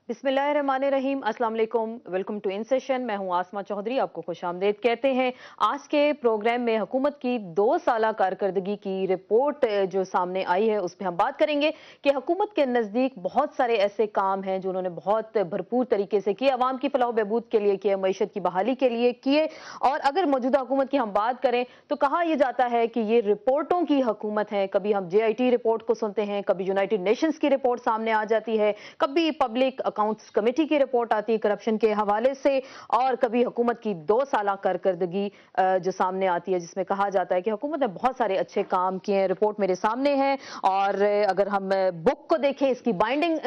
बिस्मिल्लाहिर्रहमानिर्रहीम, अस्सलाम वालेकुम, वेलकम टू इन सेशन। मैं हूं आसमा चौधरी, आपको खुशामदीद कहते हैं। आज के प्रोग्राम में हुकूमत की 2 साला कारकर्दगी की रिपोर्ट जो सामने आई है उस पर हम बात करेंगे कि हुकूमत के नज़दीक बहुत सारे ऐसे काम हैं जो उन्होंने बहुत भरपूर तरीके से किए, आवाम की फलाह बहबूद के लिए किए, मईशत की बहाली के लिए किए। और अगर मौजूदा हुकूमत की हम बात करें तो कहा यह जाता है कि ये रिपोर्टों की हुकूमत है। कभी हम JIT रिपोर्ट को सुनते हैं, कभी यूनाइटेड नेशंस की रिपोर्ट सामने आ जाती है, कभी पब्लिक अकाउंट्स कमेटी की रिपोर्ट आती है करप्शन के हवाले से, और कभी हुकूमत की 2 साला कारकर्दगी जो सामने आती है जिसमें कहा जाता है कि हुकूमत ने बहुत सारे अच्छे काम किए हैं। रिपोर्ट मेरे सामने है और अगर हम बुक को देखें, इसकी बाइंडिंग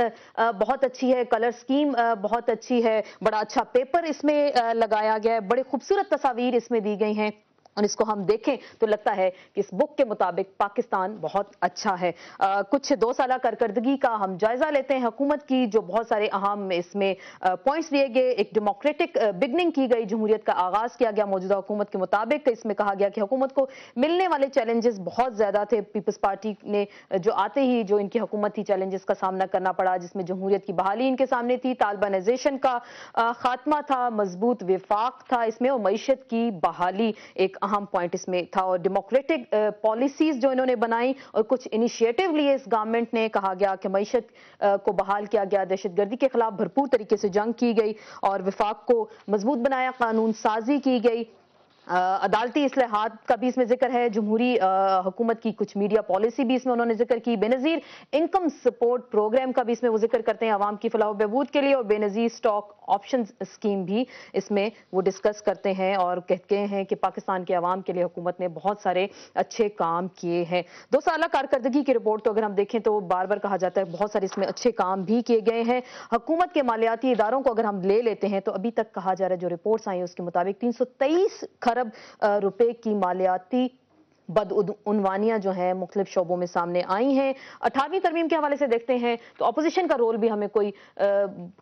बहुत अच्छी है, कलर स्कीम बहुत अच्छी है, बड़ा अच्छा पेपर इसमें लगाया गया है, बड़े खूबसूरत तस्वीर इसमें दी गई हैं और इसको हम देखें तो लगता है कि इस बुक के मुताबिक पाकिस्तान बहुत अच्छा है। कुछ 2 साला कारकर्दगी का हम जायजा लेते हैं हुकूमत की, जो बहुत सारे अहम इसमें पॉइंट्स दिए गए। एक डेमोक्रेटिक बिगनिंग की गई, जमहूरियत का आगाज किया गया मौजूदा हुकूमत के मुताबिक। इसमें कहा गया कि हुकूमत को मिलने वाले चैलेंजेस बहुत ज्यादा थे। पीपल्स पार्टी ने जो आते ही जो इनकी हुकूमत थी चैलेंजेस का सामना करना पड़ा, जिसमें जमहूरियत की बहाली इनके सामने थी, तालिबानाइजेशन का खात्मा था, मजबूत विफाक था इसमें, और मईशत की बहाली एक अहम पॉइंट इसमें था। और डेमोक्रेटिक पॉलिसीज जो इन्होंने बनाई और कुछ इनिशिएटिव लिए इस गवर्नमेंट ने, कहा गया कि मईशत को बहाल किया गया, दहशतगर्दी के खिलाफ भरपूर तरीके से जंग की गई और विफाक को मजबूत बनाया, कानून साजी की गई, अदालती इस्लाहात का भी इसमें जिक्र है, जमहूरी हुकूमत की कुछ मीडिया पॉलिसी भी इसमें उन्होंने जिक्र की, बेनजीर इनकम सपोर्ट प्रोग्राम का भी इसमें वो जिक्र करते हैं आवाम की फलाह बहबूद के लिए, और बेनजीर स्टॉक ऑप्शन स्कीम भी इसमें वो डिस्कस करते हैं और कहते हैं कि पाकिस्तान के अवाम के लिए हुकूमत ने बहुत सारे अच्छे काम किए हैं। 2 साला कारकर्दगी की रिपोर्ट तो अगर हम देखें तो बार बार कहा जाता है बहुत सारे इसमें अच्छे काम भी किए गए हैं। हुकूमत के मालियाती इदारों को अगर हम ले लेते हैं तो अभी तक कहा जा रहा है, जो रिपोर्ट्स आई उसके मुताबिक 323 खरब रुपए की मालियाती बदउनवानियां जो हैं मुख्तलिफ शोबों में सामने आई हैं। 18वीं तरमीम के हवाले से देखते हैं तो अपोजिशन का रोल भी हमें कोई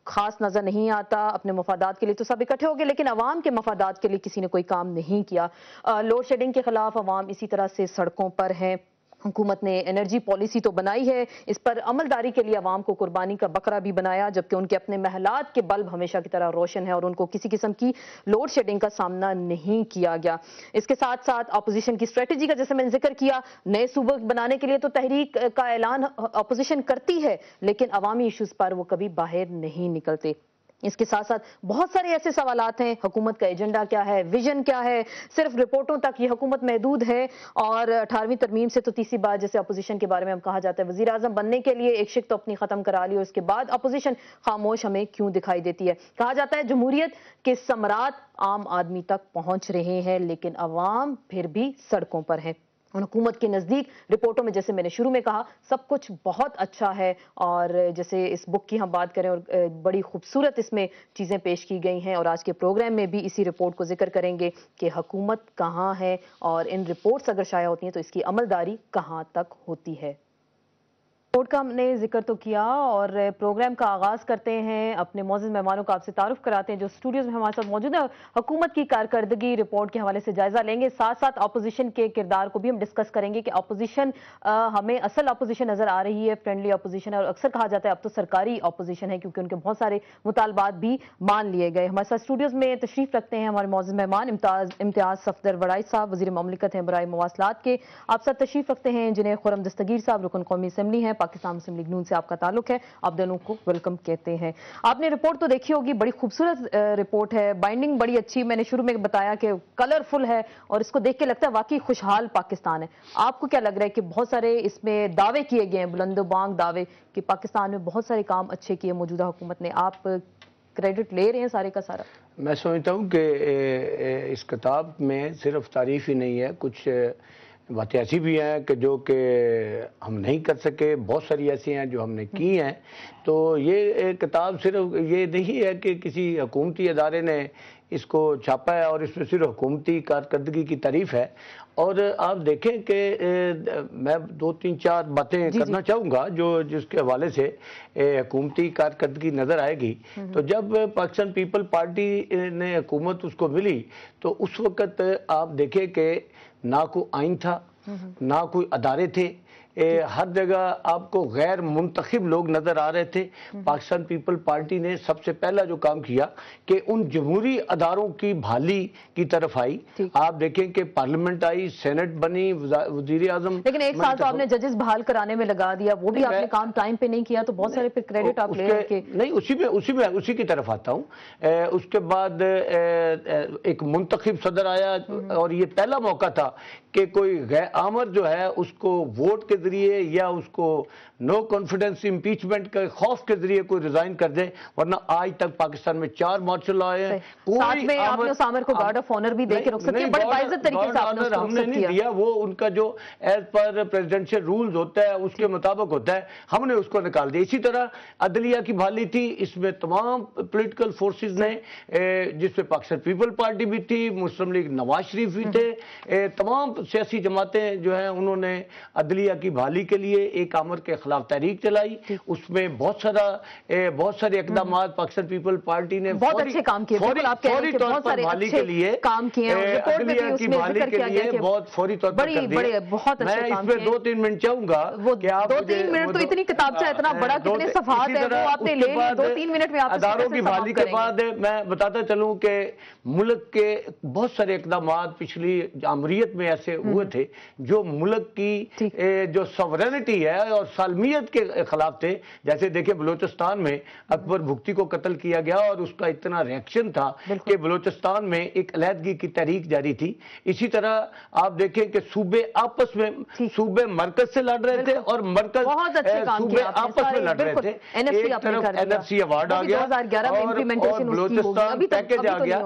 खास नजर नहीं आता। अपने मफादात के लिए तो सब इकट्ठे हो गए, लेकिन अवाम के मफादात के लिए किसी ने कोई काम नहीं किया। लोड शेडिंग के खिलाफ अवाम इसी तरह से सड़कों पर है। हुकूमत ने एनर्जी पॉलिसी तो बनाई है, इस पर अमलदारी के लिए अवाम को कुर्बानी का बकरा भी बनाया, जबकि उनके अपने महलात के बल्ब हमेशा की तरह रोशन है और उनको किसी किस्म की लोड शेडिंग का सामना नहीं किया गया। इसके साथ साथ अपोजिशन की स्ट्रेटेजी का जैसे मैंने जिक्र किया, नए सूबे बनाने के लिए तो तहरीक का ऐलान अपोजिशन करती है, लेकिन अवामी इश्यूज पर वो कभी बाहर नहीं निकलते। इसके साथ साथ बहुत सारे ऐसे सवालात हैं, हुकूमत का एजेंडा क्या है, विजन क्या है, सिर्फ रिपोर्टों तक ये हुकूमत महदूद है। और 18वीं तरमीम से तो तीसरी बात, जैसे अपोजिशन के बारे में हम कहा जाता है, वजीर आजम बनने के लिए एक शिक तो अपनी खत्म करा ली और उसके बाद अपोजिशन खामोश हमें क्यों दिखाई देती है। कहा जाता है जमहूरियत के समरात आम आदमी तक पहुंच रहे हैं, लेकिन अवाम फिर भी सड़कों पर है। हुकूमत के नज़दीक रिपोर्टों में, जैसे मैंने शुरू में कहा, सब कुछ बहुत अच्छा है। और जैसे इस बुक की हम बात करें और बड़ी खूबसूरत इसमें चीज़ें पेश की गई हैं, और आज के प्रोग्राम में भी इसी रिपोर्ट को जिक्र करेंगे कि हुकूमत कहाँ है और इन रिपोर्ट्स अगर शाया होती हैं तो इसकी अमलदारी कहाँ तक होती है। रिपोर्ट का हमने जिक्र तो किया और प्रोग्राम का आगाज करते हैं। अपने मौजूद मेहमानों का आपसे तारुफ कराते हैं जो स्टूडियोज में हमारे साथ मौजूद है। हुकूमत की कारकर्दगी रिपोर्ट के हवाले से जायजा लेंगे, साथ साथ अपोजिशन के किरदार को भी हम डिस्कस करेंगे कि अपोजिशन हमें असल अपोजिशन नजर आ रही है, फ्रेंडली अपोजिशन है, और अक्सर कहा जाता है अब तो सरकारी अपोजिशन है क्योंकि उनके बहुत सारे मुतालबात भी मान लिए गए। हमारे साथ स्टूडियोज में तशरीफ रखते हैं हमारे मौजूद मेहमान इम्तियाज सफदर वड़ाई साहब, वजीर ममलिकत हैं बराए मवासलात के। आप साथ तशरीफ रखते हैं इंजीनियर खुर्रम दस्तगीर साहब, रुकन कौमी असम्बली हैं, पाकिस्तान मुस्लिम लीग नून से आपका ताल्लुक है। आप दोनों को वेलकम कहते हैं। आपने रिपोर्ट तो देखी होगी, बड़ी खूबसूरत रिपोर्ट है, बाइंडिंग बड़ी अच्छी, मैंने शुरू में बताया कि कलरफुल है और इसको देख के लगता है वाकई खुशहाल पाकिस्तान है। आपको क्या लग रहा है कि बहुत सारे इसमें दावे किए गए हैं, बुलंदोबांग दावे कि पाकिस्तान में बहुत सारे काम अच्छे किए मौजूदा हुकूमत ने, आप क्रेडिट ले रहे हैं सारे का सारा? मैं समझता हूँ कि इस किताब में सिर्फ तारीफ ही नहीं है, कुछ बातें ऐसी भी हैं कि जो कि हम नहीं कर सके, बहुत सारी ऐसी हैं जो हमने की हैं। तो ये किताब सिर्फ ये नहीं है कि किसी हुकूमती अदारे ने इसको छापा है और इसमें सिर्फ हुकूमती कारकर्दगी की तारीफ है। और आप देखें कि मैं 2-3-4 बातें करना चाहूँगा जो जिसके हवाले से हुकूमती कारकर्दगी नज़र आएगी। तो जब पाकिस्तान पीपल पार्टी ने हुकूमत उसको मिली तो उस वक़्त आप देखें कि ना कोई आइन था, ना कोई अदारे थे, ہر جگہ آپ کو غیر منتخب لوگ نظر آ رہے تھے۔ پاکستان پیپل پارٹی نے سب سے پہلا جو کام کیا کہ ان جمہوری اداروں کی بحالی کی طرف آئی۔ آپ دیکھیں کہ پارلیمنٹ آئی، سینٹ بنی، وزیر اعظم، لیکن ایک سال تو آپ نے ججز بحال کرانے میں لگا دیا، وہ بھی آپ نے کام ٹائم پہ نہیں کیا، تو بہت سارے پھر کریڈٹ آپ لے رہے کہ نہیں، اسی کی طرف آتا ہوں۔ اس کے بعد ایک منتخب صدر آیا اور یہ پہلا موقع تھا کہ کوئی غیر آمر جو ہے اس کو ووٹ کے ذریعے یا اس کو نو کانفیڈنس امپیچمنٹ کے خوف کے ذریعے کوئی ریزائن کر دے، ورنہ آج تک پاکستان میں 4 مارشل لا ہیں۔ ساتھ میں آپ نے عامر کو گارڈ آف آنر بھی دے کے رکھ سکتے ہیں، بڑے باعزت طریقے سے آپ نے اس کو ہم نے نہیں دیا، وہ ان کا جو ایز پر پریزیڈنشل رولز ہوتا ہے اس کے مطابق ہوتا ہے، ہم نے اس کو نکال دیا۔ اسی طرح عدلیہ کی بحالی تھی، اس میں تمام پولیٹیکل فورسز نے، جس میں پاکستان پیپل پارٹی بھی تھی، مسلم لیگ نواز شریف بھی تھے، تمام سیاسی جماعتیں جو ہیں انہوں نے عدلیہ کی بحالی کے لیے ایک آمر کے خلاف تحریک چلائی۔ اس میں بہت سارے اقدامات پاکستان پیپل پارٹی نے بہت اچھے کام کیے، فوری طور پر بحالی کے لیے کام کیے ہیں، عدلیہ کی بحالی کے لیے بہت فوری طور پر کر دیا۔ میں اس میں 2-3 منٹ چاہوں گا کہ آپ 2-3 منٹ تو اتنی کتابچہ اتنا بڑا کتنے صفحات ہیں وہ آپ نے لے لی، 2-3 منٹ میں آپ اداروں کی بحالی کے بعد میں بتاتا چلوں کہ ملک کے بہت سارے اقدامات پچھلی جمہوریت میں ایسے ہوئے تھے جو ملک کی جو سورینٹی ہے اور سالمیت کے خلاف تھے۔ جیسے دیکھیں بلوچستان میں اکبر بھگتی کو قتل کیا گیا اور اس کا اتنا ریاکشن تھا کہ بلوچستان میں ایک علیحدگی کی تحریک جاری تھی۔ اسی طرح آپ دیکھیں کہ صوبے آپس میں، صوبے مرکز سے لڑ رہے تھے اور مرکز صوبے آپس میں لڑ رہے تھے۔ ایک طرف NFC ایوارڈ آ گیا اور بلوچستان پیکج آ گیا،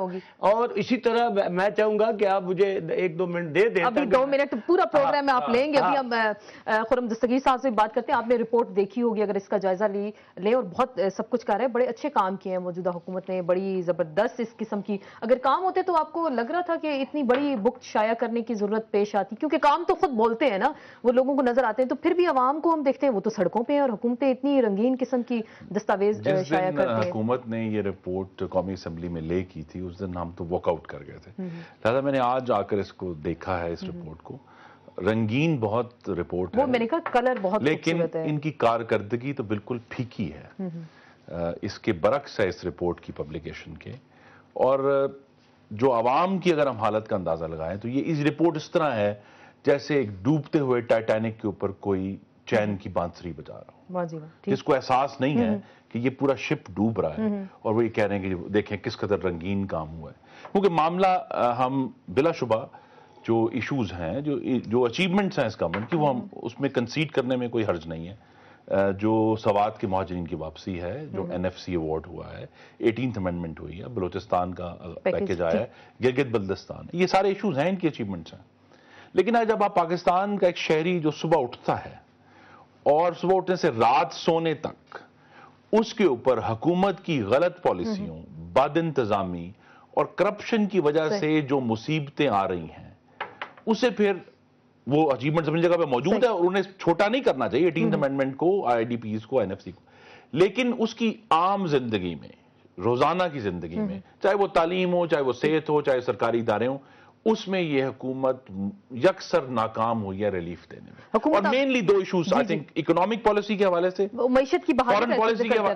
اور اسی طرح میں چاہوں گا کہ آپ مجھے 1-2 منٹ دے دیں۔ ابھی 2 منٹ پورا پروگرام میں آپ لیں گے۔ ابھی ہم خرم دستگیر صاحب سے بات کرتے ہیں، آپ نے رپورٹ دیکھی ہوگی، اگر اس کا جائزہ لیں، اور بہت سب کچھ کر رہے ہیں، بڑے اچھے کام کیے ہیں موجودہ حکومت نے، بڑی زبردست اس قسم کی اگر کام ہوتے تو آپ کو لگ رہا تھا کہ اتنی بڑی بک شائع کرنے کی ضرورت پیش آتی، کیونکہ کام تو خود بولتے ہیں نا، وہ لوگوں کو نظر آتے ہیں، تو پھر بھی عوام کو ہم دیکھتے ہیں وہ تو سڑکوں پہ ہیں اور حکومتیں اتنی رنگین قسم کی دستاویز شائع کرتے ہیں۔ حکومت نے یہ رپورٹ قومی اسمبلی میں لے کی تھی، اس دن ہم تو واک آؤٹ کر گئے تھے، لہذا میں نے آج آ کر اس کو دیکھا ہے، اس رپورٹ کو۔ رنگین بہت رپورٹ ہے، وہ میں نے کہا کلر بہت خوبصورت ہے، لیکن ان کی کارکردگی تو بالکل پھیکی ہے، اس کے برعکس ہے اس رپورٹ کی پبلیکیشن کے۔ اور جو عوام کی اگر ہم حالت کا اندازہ لگائیں تو یہ رپورٹ اس طرح ہے جیسے ایک ڈوبتے ہوئے ٹائٹینک کے اوپر کوئی چین کی بانسری بجا رہا ہو، جس کو احساس نہیں ہے کہ یہ پورا شپ ڈوب رہا ہے، اور وہ یہ کہہ رہے ہیں کہ دیکھیں کس قدر رنگین کام ہوا ہے۔ کیونکہ معاملہ ہم بلا شبہ جو ایشوز ہیں، جو اچیومنٹس ہیں اس گورنمنٹ کی، وہ ہم اس میں کنسیڈ کرنے میں کوئی حرج نہیں ہے۔ جو سوات کے مہاجرین کی واپسی ہے، جو NFC ایوارڈ ہوا ہے، 18th امینڈمنٹ ہوئی ہے، بلوچستان کا پیکج آیا ہے، گلگت بلتستان، یہ سارے ایشوز ہیں، ان کی اچیومنٹس ہیں۔ لیکن آج جب آپ پاکستان کا ایک شہری جو صبح اٹھتا ہے اور صبح اٹھنے سے رات سونے تک اس کے اوپر حکومت کی غلط پالیسیوں، بد انتظامی اور کرپشن کی وجہ سے جو مصیبتیں آ رہی ہیں، اسے پھر وہ اچیومنٹ اپنی جگہ پہ موجود ہے اور انہیں چھوٹا نہیں کرنا چاہیے 18th امینڈمنٹ کو، IDPs کو، NFC کو، لیکن اس کی عام زندگی میں، روزانہ کی زندگی میں، چاہے وہ تعلیم ہو، چاہے وہ صحت ہو، چاہے سرکاری ادارے ہوں، اس میں یہ حکومت یکسر ناکام ہوئی ہے ریلیف دینے میں۔ اور mainly 2 issues I think economic policy کے حوالے سے، معیشت کی بحالی فارن پالیسی کے حوالے